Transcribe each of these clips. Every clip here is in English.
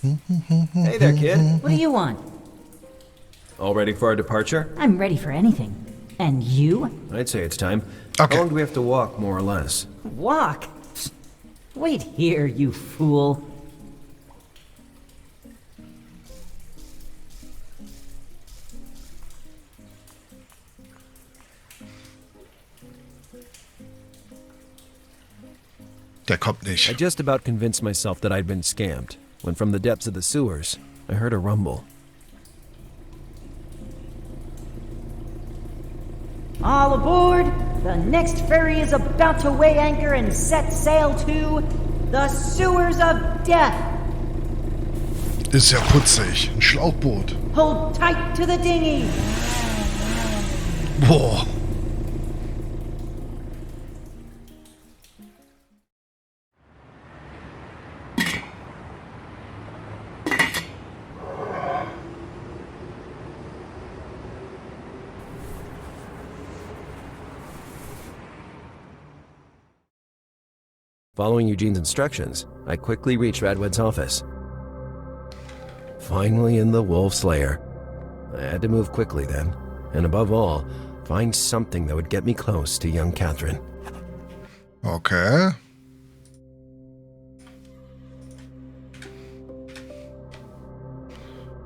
Hey there, kid. What do you want? All ready for our departure? I'm ready for anything. And you? I'd say it's time. Okay. How long do we have to walk, more or less? Walk? Wait here, you fool. Der kommt I nicht. just about convinced myself that I'd been scammed, when from the depths of the sewers, I heard a rumble. All aboard! The next ferry is about to weigh anchor and set sail to the sewers of death. Ist ja putzig. Ein Schlauchboot. Hold tight to the dinghy. Boah. Following Eugene's instructions, I quickly reached Radwed's office. Finally in the Wolf's lair. I had to move quickly then, and above all, find something that would get me close to young Kathrin. Okay.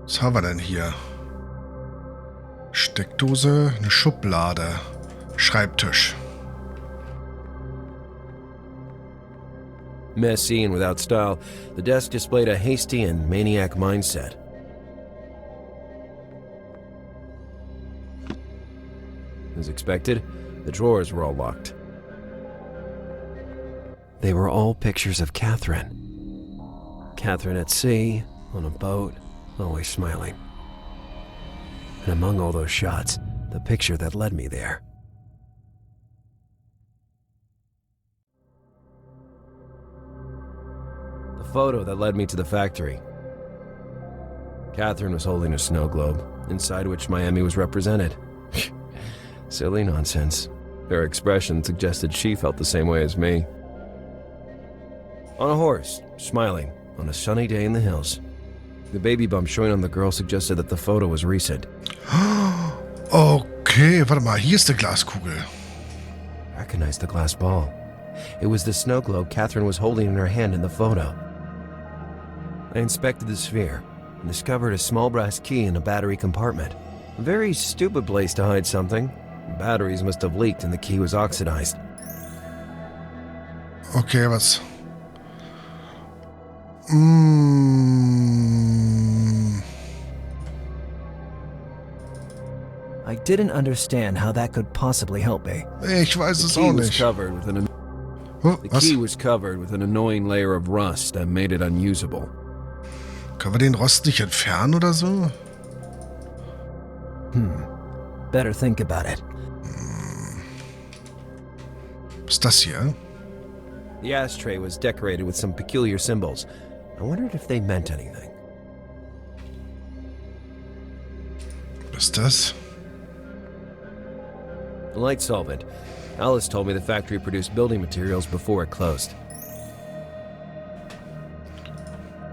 Was haben wir denn hier? Steckdose, eine Schublade, Schreibtisch. Messy and without style, the desk displayed a hasty and maniac mindset. As expected, the drawers were all locked. They were all pictures of Kathrin. Kathrin at sea, on a boat, always smiling. And among all those shots, the picture that led me there. The photo that led me to the factory. Kathrin was holding a snow globe, inside which Miami was represented. Silly nonsense. Her expression suggested she felt the same way as me. On a horse, smiling, on a sunny day in the hills. The baby bump showing on the girl suggested that the photo was recent. Okay, warte mal, hier ist die Glaskugel. I recognized the glass ball. It was the snow globe Kathrin was holding in her hand in the photo. I inspected the sphere and discovered a small brass key in a battery compartment. A very stupid place to hide something. The batteries must have leaked and the key was oxidized. Okay, was? I didn't understand how that could possibly help me. Ich weiß es The auch key was nicht. covered with an The Was? key was covered with an annoying layer of rust that made it unusable. Können wir den Rost nicht entfernen oder so? Better think about it. Was ist das hier? The ashtray was decorated with some peculiar symbols. I wondered if they meant anything. Was ist das? The light solvent. Alice told me the factory produced building materials before it closed.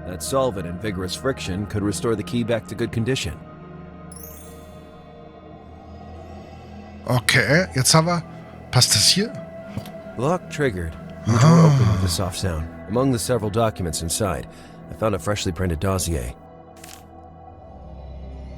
That solvent and vigorous friction could restore the key back to good condition. Okay, jetzt haben wir... Passt das hier? Lock triggered. The door opened with a soft sound. Among the several documents inside, I found a freshly printed dossier.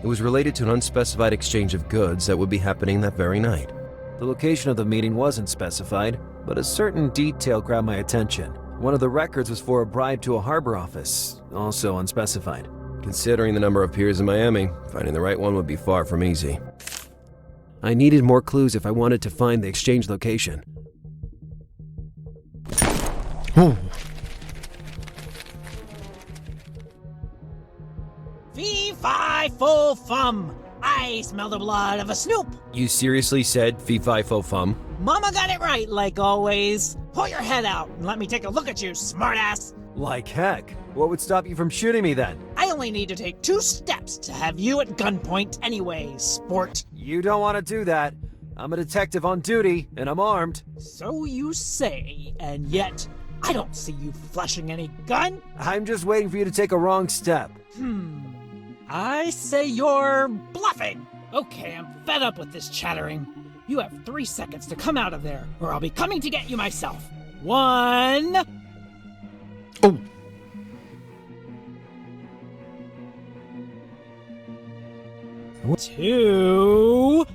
It was related to an unspecified exchange of goods that would be happening that very night. The location of the meeting wasn't specified, but a certain detail grabbed my attention. One of the records was for a bribe to a harbor office, also unspecified. Considering the number of piers in Miami, finding the right one would be far from easy. I needed more clues if I wanted to find the exchange location. Oh, Fee-fi-fo-fum. I smell the blood of a snoop. You seriously said fee-fi-fo-fum? Mama got it right, like always. Pull your head out and let me take a look at you, smartass. Like heck. What would stop you from shooting me then? I only need to take 2 steps to have you at gunpoint anyway, sport. You don't want to do that. I'm a detective on duty, and I'm armed. So you say, and yet I don't see you flashing any gun. I'm just waiting for you to take a wrong step. I say you're bluffing. Okay, I'm fed up with this chattering. You have 3 seconds to come out of there, or I'll be coming to get you myself. 1... Oh, 2...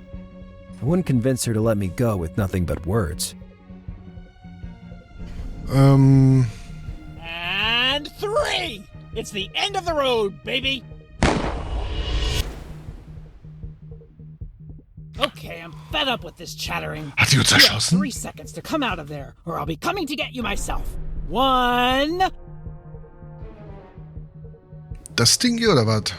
I wouldn't convince her to let me go with nothing but words. And 3! It's the end of the road, baby! Okay, I'm fed up with this chattering. Hat sie uns You have erschossen? 3 seconds to come out of there, or I'll be coming to get you myself. 1... Das Ding hier oder was?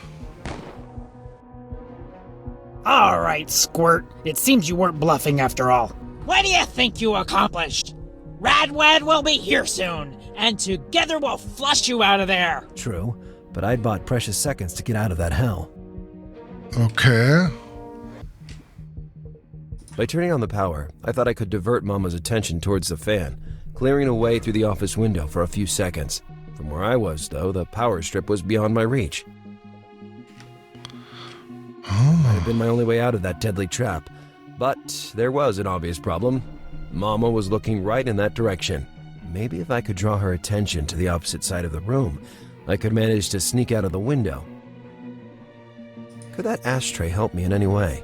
All right, Squirt. It seems you weren't bluffing after all. What do you think you accomplished? Radwad will be here soon, and together we'll flush you out of there. True, but I'd bought precious seconds to get out of that hell. Okay. By turning on the power, I thought I could divert Mama's attention towards the fan, clearing a way through the office window for a few seconds. From where I was, though, the power strip was beyond my reach. Might have been my only way out of that deadly trap. But there was an obvious problem. Mama was looking right in that direction. Maybe if I could draw her attention to the opposite side of the room, I could manage to sneak out of the window. Could that ashtray help me in any way?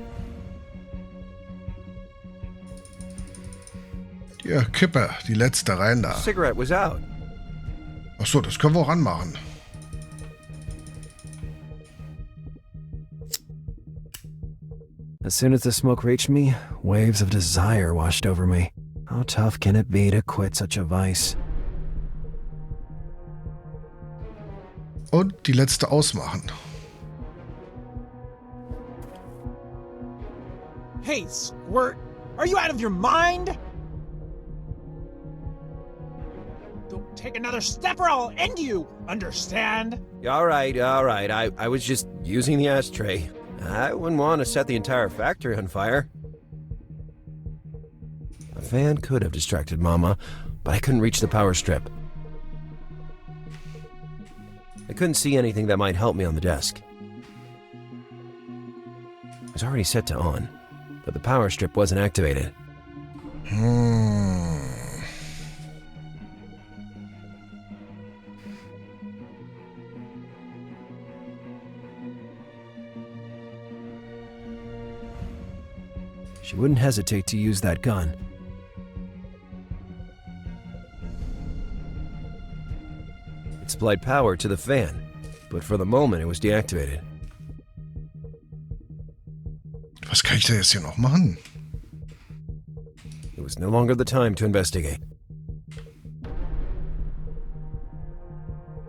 Ja, Kippe, die letzte rein da. Cigarette was out. Achso, das können wir auch anmachen. As soon as the smoke reached me, waves of desire washed over me. How tough can it be to quit such a vice? Und die letzte ausmachen. Hey, Squirt, are you out of your mind? Don't take another step or I'll end you, understand? All right. I was just using the ashtray. I wouldn't want to set the entire factory on fire. A fan could have distracted Mama, but I couldn't reach the power strip. I couldn't see anything that might help me on the desk. It was already set to on, but the power strip wasn't activated. She wouldn't hesitate to use that gun. It supplied power to the fan, but for the moment it was deactivated. Was kann ich da jetzt hier noch machen? It was no longer the time to investigate.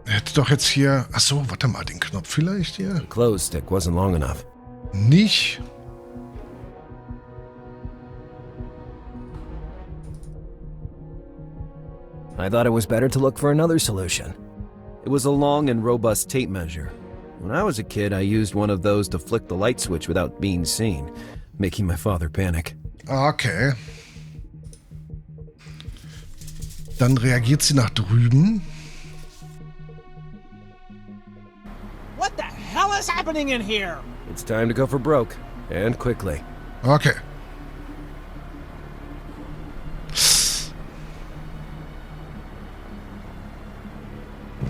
Er hätte doch jetzt hier... Achso, warte mal, den Knopf vielleicht hier? The close stick wasn't long enough. Nicht? I thought it was better to look for another solution. It was a long and robust tape measure. When I was a kid, I used one of those to flick the light switch without being seen, making my father panic. Okay. Dann reagiert sie nach drüben. What the hell is happening in here? It's time to go for broke, and quickly. Okay.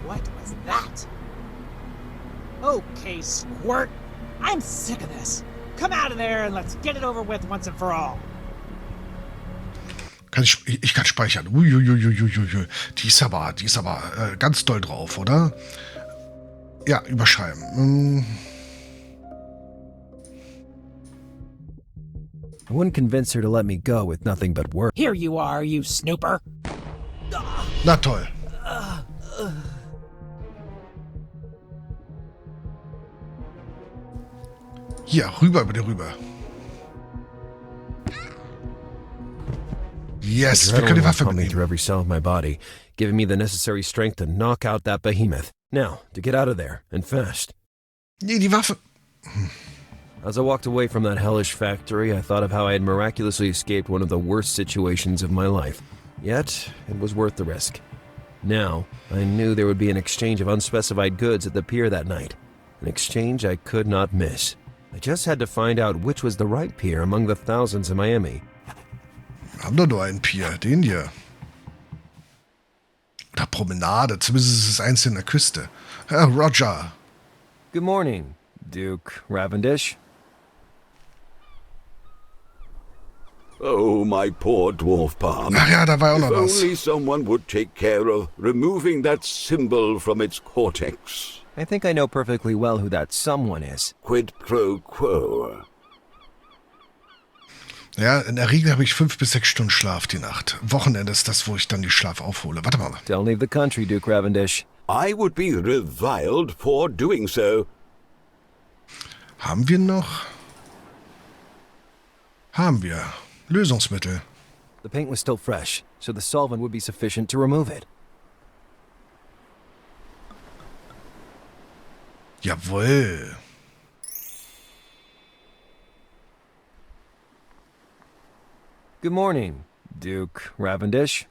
What was that? Okay, Squirt. I'm sick of this. Come out of there and let's get it over with once and for all. Ich kann speichern. Uiuiuiuiui. Die ist aber ganz doll drauf, oder? Ja, überschreiben. I wouldn't convince her to let me go with nothing but words. Here you are, you snooper. Na toll. Hier, rüber über die Rübe. Yes, wir können die Adrenaline was Waffe pumping mitnehmen. through every cell of my body, giving me the necessary strength to knock out that behemoth. Now, to get out of there, and fast. Nee, die Waffe. As I walked away from that hellish factory, I thought of how I had miraculously escaped one of the worst situations of my life. Yet, it was worth the risk. Now, I knew there would be an exchange of unspecified goods at the pier that night. An exchange I could not miss. I just had to find out which was the right pier among the thousands in Miami. Wir haben doch nur einen Pier, den hier. Oder Promenade, zumindest ist es eins in der Küste. Roger. Good morning, Duke Ravendish. Oh, my poor dwarf palm. Ach ja, da war auch If noch was. only someone would take care of removing that symbol from its cortex. I think I know perfectly well who that someone is. Quid pro quo. Ja, in der Regel habe ich 5 bis 6 Stunden Schlaf die Nacht. Wochenende ist das, wo ich dann die Schlaf aufhole. Warte mal. Don't leave the country, Duke Ravendish. I would be reviled for doing so. Haben wir noch? Haben wir. Lösungsmittel. The paint was still fresh, so the solvent would be sufficient to remove it. Jawohl. Good morning, Duke Ravendish.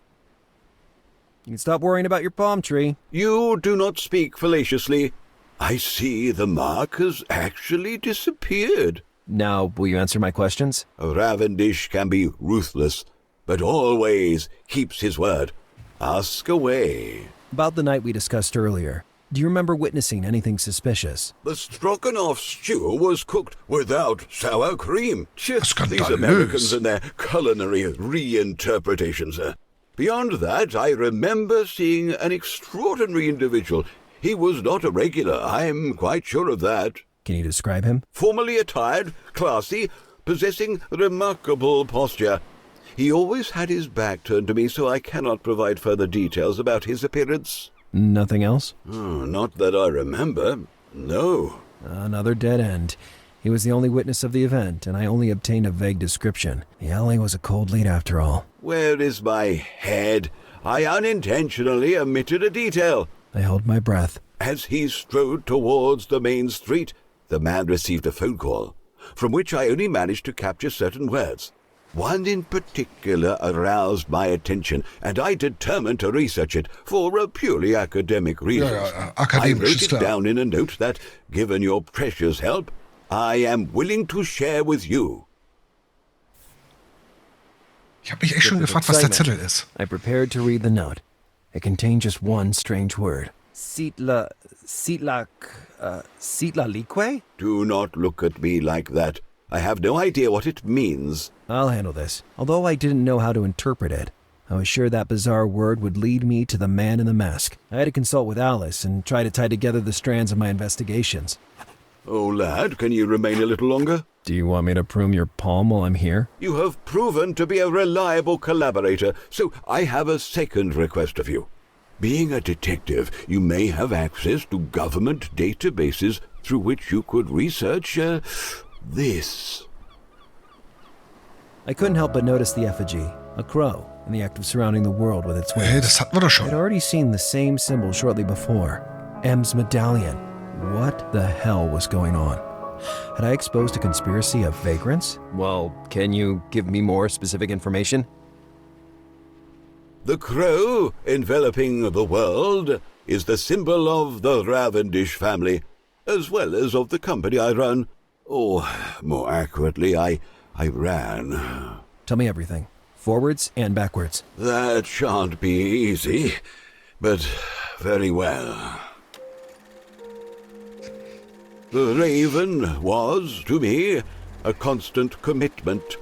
You can stop worrying about your palm tree. You do not speak fallaciously. I see the mark has actually disappeared. Now, will you answer my questions? Ravendish can be ruthless, but always keeps his word. Ask away. About the night we discussed earlier, do you remember witnessing anything suspicious? The stroganoff stew was cooked without sour cream. These Skandalös. Americans and their culinary reinterpretations. Beyond that, I remember seeing an extraordinary individual. He was not a regular, I'm quite sure of that. Can you describe him? Formally attired, classy, possessing remarkable posture. He always had his back turned to me, so I cannot provide further details about his appearance. Nothing else? Not that I remember. No. Another dead end. He was the only witness of the event, and I only obtained a vague description. The alley was a cold lead after all. Where is my head? I unintentionally omitted a detail. I held my breath. As he strode towards the main street, the man received a phone call, from which I only managed to capture certain words. One in particular aroused my attention, and I determined to research it for purely academic reasons. I akademisch wrote ist it klar. down in a note that, given your precious help, I am willing to share with you. Ich habe mich echt schon gefragt, was der Zettel ist. I prepared to read the note. It contained just one strange word. Sitlalique? Do not look at me like that. I have no idea what it means. I'll handle this. Although I didn't know how to interpret it, I was sure that bizarre word would lead me to the man in the mask. I had to consult with Alice and try to tie together the strands of my investigations. Oh, lad, can you remain a little longer? Do you want me to prune your palm while I'm here? You have proven to be a reliable collaborator, so I have a second request of you. Being a detective, you may have access to government databases through which you could research, this. I couldn't help but notice the effigy, a crow, in the act of surrounding the world with its Hey, wings. das hatten wir doch I'd schon. already seen the same symbol shortly before. M's medallion. What the hell was going on? Had I exposed a conspiracy of vagrants? Well, can you give me more specific information? The crow enveloping the world is the symbol of the Ravendish family, as well as of the company I run. Or, more accurately, I ran. Tell me everything. Forwards and backwards. That shan't be easy, but very well. The Raven was, to me, a constant commitment.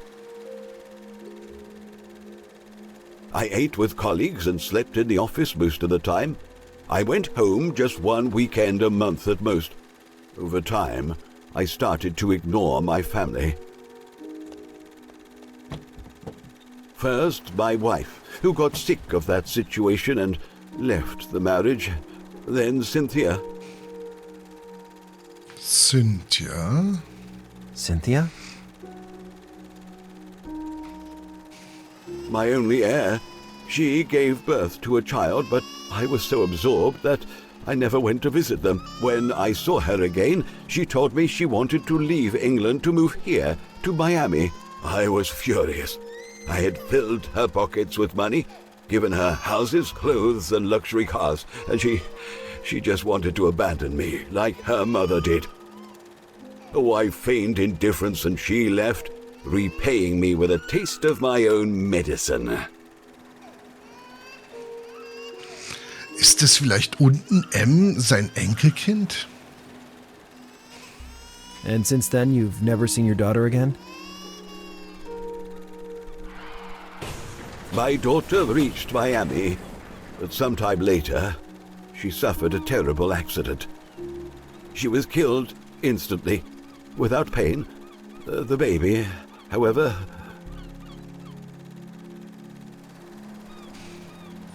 I ate with colleagues and slept in the office most of the time. I went home just one weekend a month at most. Over time, I started to ignore my family. First, my wife, who got sick of that situation and left the marriage. Then Cynthia. Cynthia? Cynthia? My only heir. She gave birth to a child, but I was so absorbed that I never went to visit them. When I saw her again, she told me she wanted to leave England to move here, to Miami. I was furious. I had filled her pockets with money. given her houses, clothes, and luxury cars, and she just wanted to abandon me, like her mother did. Oh, I feigned indifference and she left, repaying me with a taste of my own medicine. Ist es vielleicht unten M sein Enkelkind? And since then, you've never seen your daughter again? My daughter reached Miami, but sometime later, she suffered a terrible accident. She was killed instantly, without pain. The baby, however...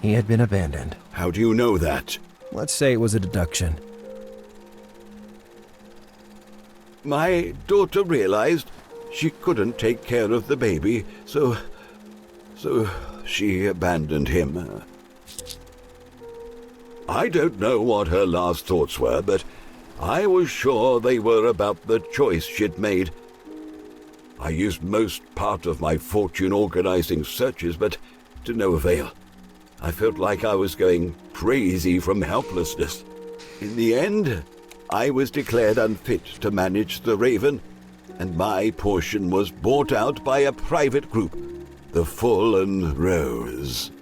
He had been abandoned. How do you know that? Let's say it was a deduction. My daughter realized she couldn't take care of the baby, so she abandoned him. I don't know what her last thoughts were, but I was sure they were about the choice she'd made. I used most part of my fortune organizing searches, but to no avail. I felt like I was going crazy from helplessness. In the end, I was declared unfit to manage the Raven, and my portion was bought out by a private group, the Fallen Rose.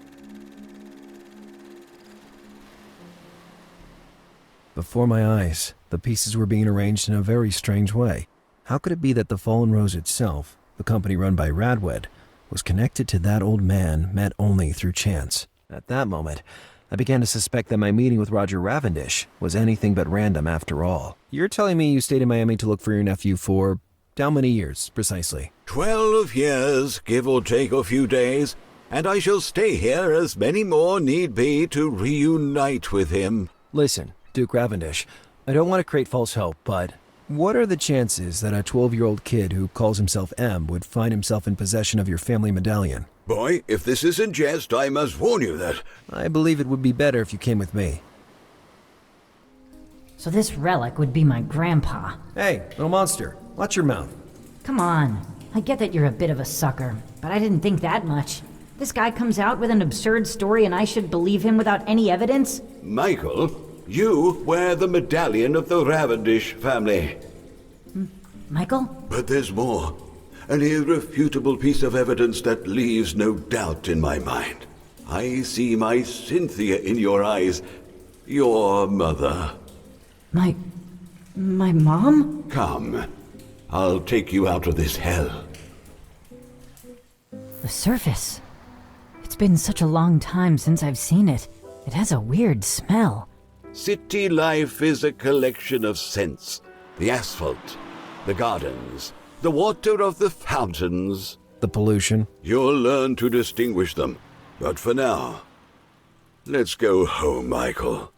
Before my eyes, the pieces were being arranged in a very strange way. How could it be that the Fallen Rose itself, the company run by Radwed, was connected to that old man met only through chance? At that moment, I began to suspect that my meeting with Roger Ravendish was anything but random after all. You're telling me you stayed in Miami to look for your nephew for how many years, precisely? 12 years, give or take a few days, and I shall stay here as many more need be to reunite with him. Listen, Duke Ravendish, I don't want to create false hope, but what are the chances that a 12-year-old kid who calls himself M would find himself in possession of your family medallion? Boy, if this isn't jest, I must warn you that... I believe it would be better if you came with me. So this relic would be my grandpa. Hey, little monster, watch your mouth. Come on. I get that you're a bit of a sucker, but I didn't think that much. This guy comes out with an absurd story and I should believe him without any evidence? Michael, you wear the medallion of the Ravendish family. Michael? But there's more. An irrefutable piece of evidence that leaves no doubt in my mind. I see my Cynthia in your eyes. Your mother. My mom? Come. I'll take you out of this hell. The surface. It's been such a long time since I've seen it. It has a weird smell. City life is a collection of scents. The asphalt, the gardens, the water of the fountains. The pollution. You'll learn to distinguish them. But for now, let's go home, Michael.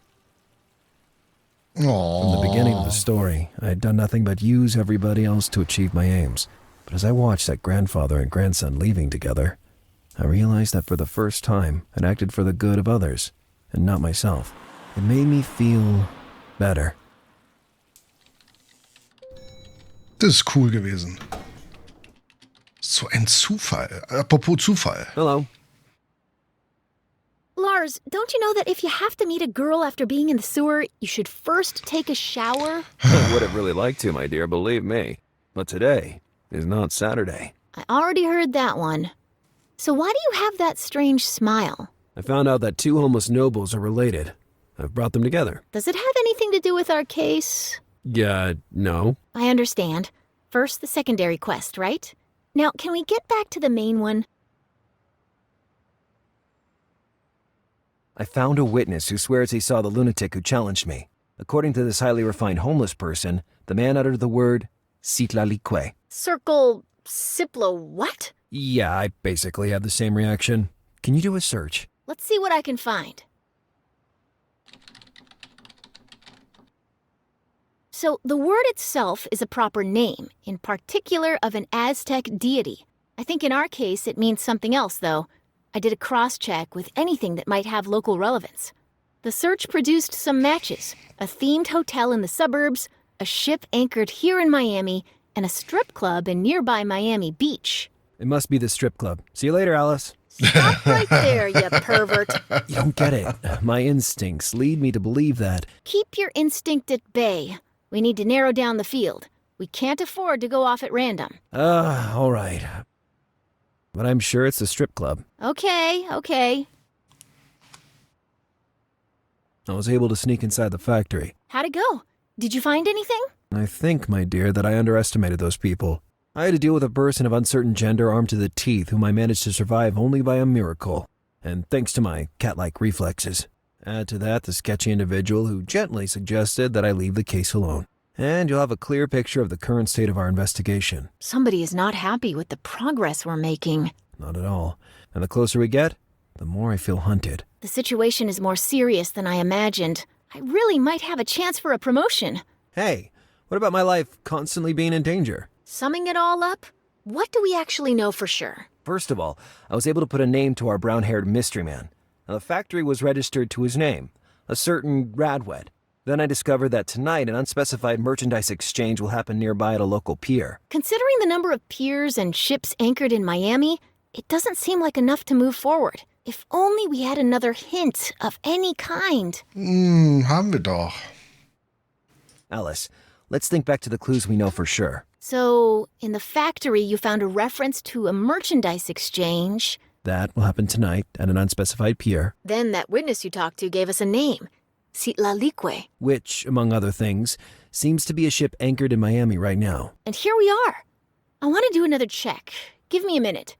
From the beginning of the story, I had done nothing but use everybody else to achieve my aims. But as I watched that grandfather and grandson leaving together, I realized that for the first time, I'd acted for the good of others, and not myself. It made me feel better. Das ist cool gewesen. So ein Zufall. Apropos Zufall. Hello. Lars, don't you know that if you have to meet a girl after being in the sewer, you should first take a shower? I would have really liked to, my dear, believe me. But today is not Saturday. I already heard that one. So why do you have that strange smile? I found out that two homeless nobles are related. I've brought them together. Does it have anything to do with our case? Yeah, no. I understand. First, the secondary quest, right? Now, can we get back to the main one? I found a witness who swears he saw the lunatic who challenged me. According to this highly refined homeless person, the man uttered the word Citlalique. Circle Ciplo what? Yeah, I basically had the same reaction. Can you do a search? Let's see what I can find. So, the word itself is a proper name, in particular of an Aztec deity. I think in our case it means something else, though. I did a cross-check with anything that might have local relevance. The search produced some matches. A themed hotel in the suburbs, a ship anchored here in Miami, and a strip club in nearby Miami Beach. It must be the strip club. See you later, Alice. Stop right there, you pervert. You don't get it. My instincts lead me to believe that. Keep your instinct at bay. We need to narrow down the field. We can't afford to go off at random. All right. But I'm sure it's the strip club. Okay. I was able to sneak inside the factory. How'd it go? Did you find anything? I think, my dear, that I underestimated those people. I had to deal with a person of uncertain gender armed to the teeth whom I managed to survive only by a miracle, and thanks to my cat-like reflexes. Add to that the sketchy individual who gently suggested that I leave the case alone. And you'll have a clear picture of the current state of our investigation. Somebody is not happy with the progress we're making. Not at all. And the closer we get, the more I feel hunted. The situation is more serious than I imagined. I really might have a chance for a promotion. Hey, what about my life constantly being in danger? Summing it all up, what do we actually know for sure? First of all, I was able to put a name to our brown-haired mystery man. Now, the factory was registered to his name, a certain Radwed. Then I discovered that tonight an unspecified merchandise exchange will happen nearby at a local pier. Considering the number of piers and ships anchored in Miami, it doesn't seem like enough to move forward. If only we had another hint of any kind. Haben wir doch. Alice, let's think back to the clues we know for sure. So, in the factory you found a reference to a merchandise exchange. That will happen tonight at an unspecified pier. Then that witness you talked to gave us a name. Citlalique. Which, among other things, seems to be a ship anchored in Miami right now. And here we are. I want to do another check. Give me a minute.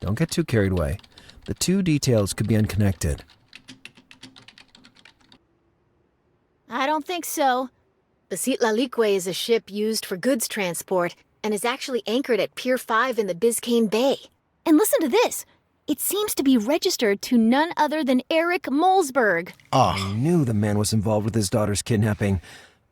Don't get too carried away. The two details could be unconnected. I don't think so. The Citlalique is a ship used for goods transport and is actually anchored at Pier 5 in the Biscayne Bay. And listen to this. It seems to be registered to none other than Eric Mulzberg. I knew the man was involved with his daughter's kidnapping.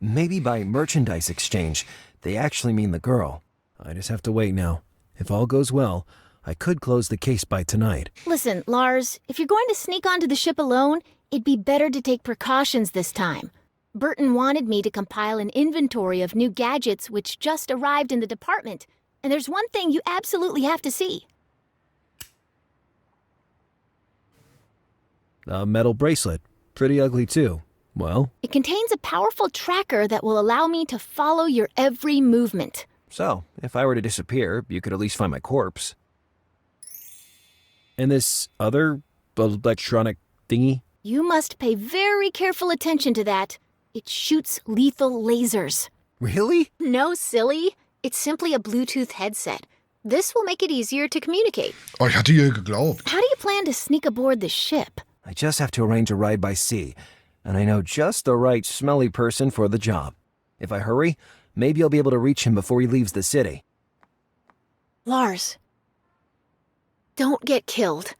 Maybe by merchandise exchange. They actually mean the girl. I just have to wait now. If all goes well, I could close the case by tonight. Listen, Lars, if you're going to sneak onto the ship alone, it'd be better to take precautions this time. Burton wanted me to compile an inventory of new gadgets which just arrived in the department. And there's one thing you absolutely have to see. A metal bracelet. Pretty ugly, too. Well? It contains a powerful tracker that will allow me to follow your every movement. So, if I were to disappear, you could at least find my corpse. And this other electronic thingy? You must pay very careful attention to that. It shoots lethal lasers. Really? No, silly. It's simply a Bluetooth headset. This will make it easier to communicate. Oh, ich hatte ihr geglaubt. How do you plan to sneak aboard the ship? I just have to arrange a ride by sea, and I know just the right smelly person for the job. If I hurry, maybe I'll be able to reach him before he leaves the city. Lars, don't get killed.